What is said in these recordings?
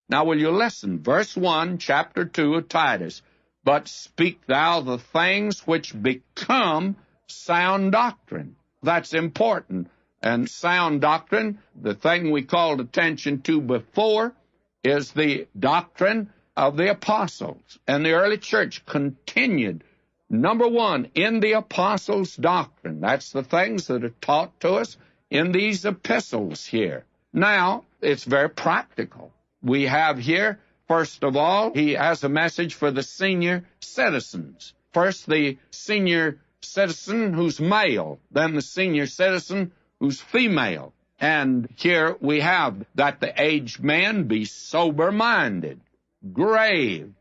Now will you listen? Verse 1, chapter 2 of Titus. But speak thou the things which become sound doctrine. That's important. And sound doctrine, the thing we called attention to before, is the doctrine of the apostles. And the early church continued, number one, in the apostles' doctrine. That's the things that are taught to us in these epistles here. Now, it's very practical. We have here, first of all, he has a message for the senior citizens. First, the senior citizen who's male, then the senior citizen who's female. And here we have that the aged man be sober-minded, grave,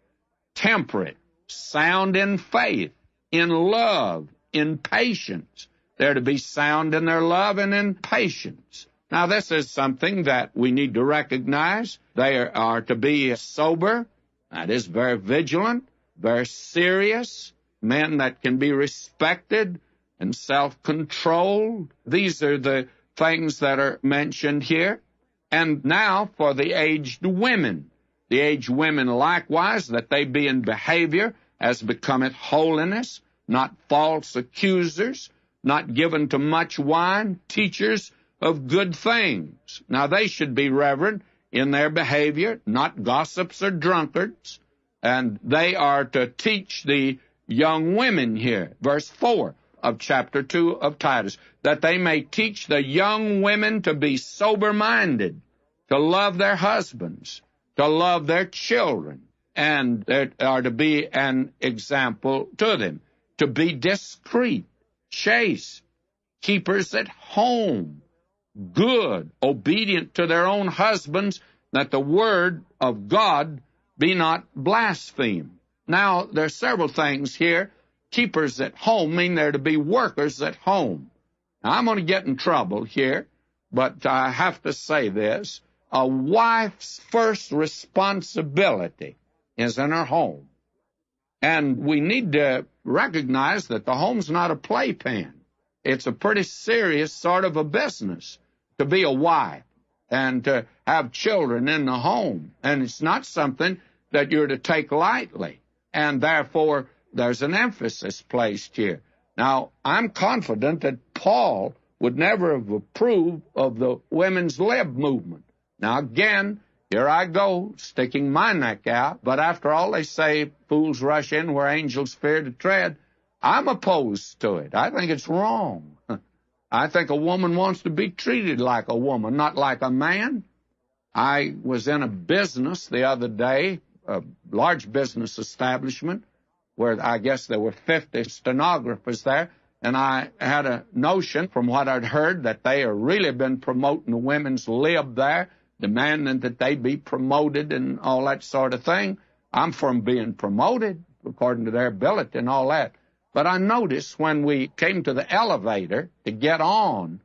temperate, sound in faith, in love, in patience. They're to be sound in their love and in patience. Now, this is something that we need to recognize. They are to be sober, that is, very vigilant, very serious, men that can be respected and self-controlled. These are the things that are mentioned here. And now for the aged women. The aged women likewise, that they be in behavior as becometh holiness, not false accusers, not given to much wine, teachers of good things. Now they should be reverent in their behavior, not gossips or drunkards, and they are to teach the young women here. Verse 4 of chapter 2 of Titus, that they may teach the young women to be sober-minded, to love their husbands, to love their children, and they are to be an example to them, to be discreet, chaste, keepers at home, good, obedient to their own husbands, that the word of God be not blasphemed. Now, there are several things here. Keepers at home mean they're to be workers at home. Now, I'm going to get in trouble here, but I have to say this. A wife's first responsibility is in her home. And we need to recognize that the home's not a playpen. It's a pretty serious sort of a business to be a wife and to have children in the home. And it's not something that you're to take lightly. And therefore, there's an emphasis placed here. Now, I'm confident that Paul would never have approved of the women's lib movement. Now, again, here I go, sticking my neck out. But after all, they say fools rush in where angels fear to tread. I'm opposed to it. I think it's wrong. I think a woman wants to be treated like a woman, not like a man. I was in a business the other day, a large business establishment, where I guess there were 50 stenographers there, and I had a notion from what I'd heard that they have really been promoting the women's lib there, demanding that they be promoted and all that sort of thing. I'm for being promoted according to their ability and all that. But I noticed when we came to the elevator to get on,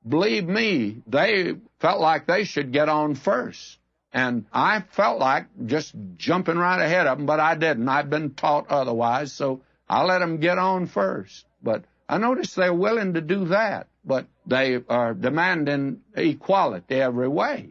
believe me, they felt like they should get on first. And I felt like just jumping right ahead of them, but I didn't. I've been taught otherwise, so I let them get on first. But I noticed they're willing to do that, but they are demanding equality every way.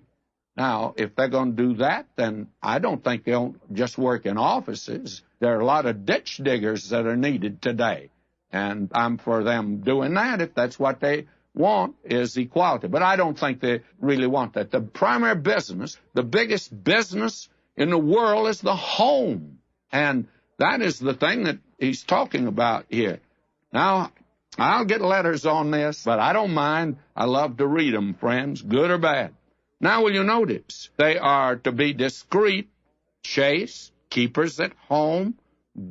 Now, if they're going to do that, then I don't think they'll just work in offices. There are a lot of ditch diggers that are needed today, and I'm for them doing that if that's what they want is equality. But I don't think they really want that. The primary business, the biggest business in the world is the home, and that is the thing that he's talking about here. Now, I'll get letters on this, but I don't mind. I love to read them, friends, good or bad. Now, will you notice? They are to be discreet, chaste, keepers at home,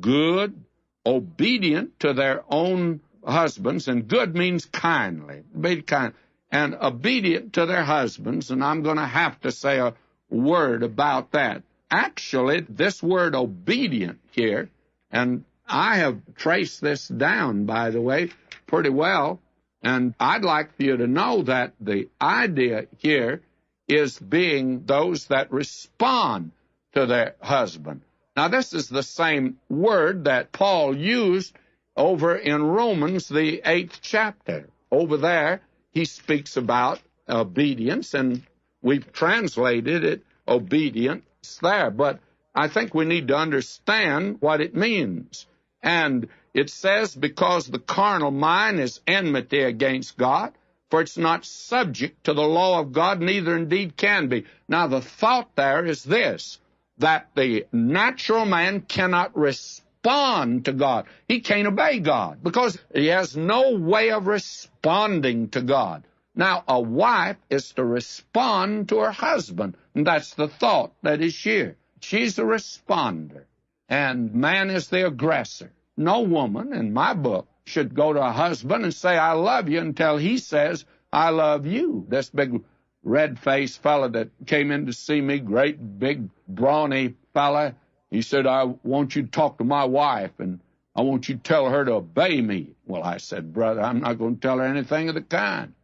good, obedient to their own husbands, and good means kindly, be kind, and obedient to their husbands, and I'm going to have to say a word about that. Actually, this word obedient here, and I have traced this down, by the way, pretty well, and I'd like for you to know that the idea here is being those that respond to their husband. Now, this is the same word that Paul used over in Romans, the 8th chapter. Over there, he speaks about obedience, and we've translated it obedient It's there, but I think we need to understand what it means. And it says, because the carnal mind is enmity against God, for it's not subject to the law of God, neither indeed can be. Now, the thought there is this, that the natural man cannot respond to God. He can't obey God because he has no way of responding to God. Now, a wife is to respond to her husband, and that's the thought that is here. She's the responder, and man is the aggressor. No woman, in my book, should go to a husband and say, I love you, until he says, I love you. This big red-faced fella that came in to see me, great big brawny fella, he said, I want you to talk to my wife, and I want you to tell her to obey me. Well, I said, brother, I'm not going to tell her anything of the kind.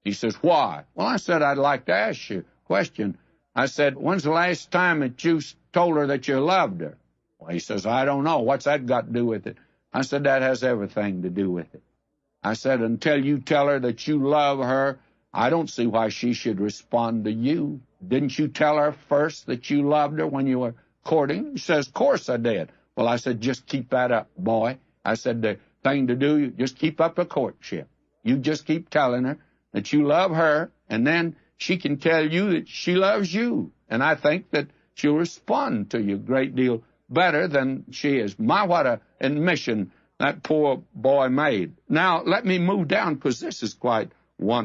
He says, why? Well, I said, I'd like to ask you a question. I said, when's the last time that you told her that you loved her? Well, he says, I don't know. What's that got to do with it? I said, that has everything to do with it. I said, until you tell her that you love her, I don't see why she should respond to you. Didn't you tell her first that you loved her when you were courting? He says, of course I did. Well, I said, just keep that up, boy. I said, the thing to do, just keep up the courtship. You just keep telling her that you love her, and then she can tell you that she loves you. And I think that she'll respond to you a great deal better than she is. My, what an admission that poor boy made. Now, let me move down, because this is quite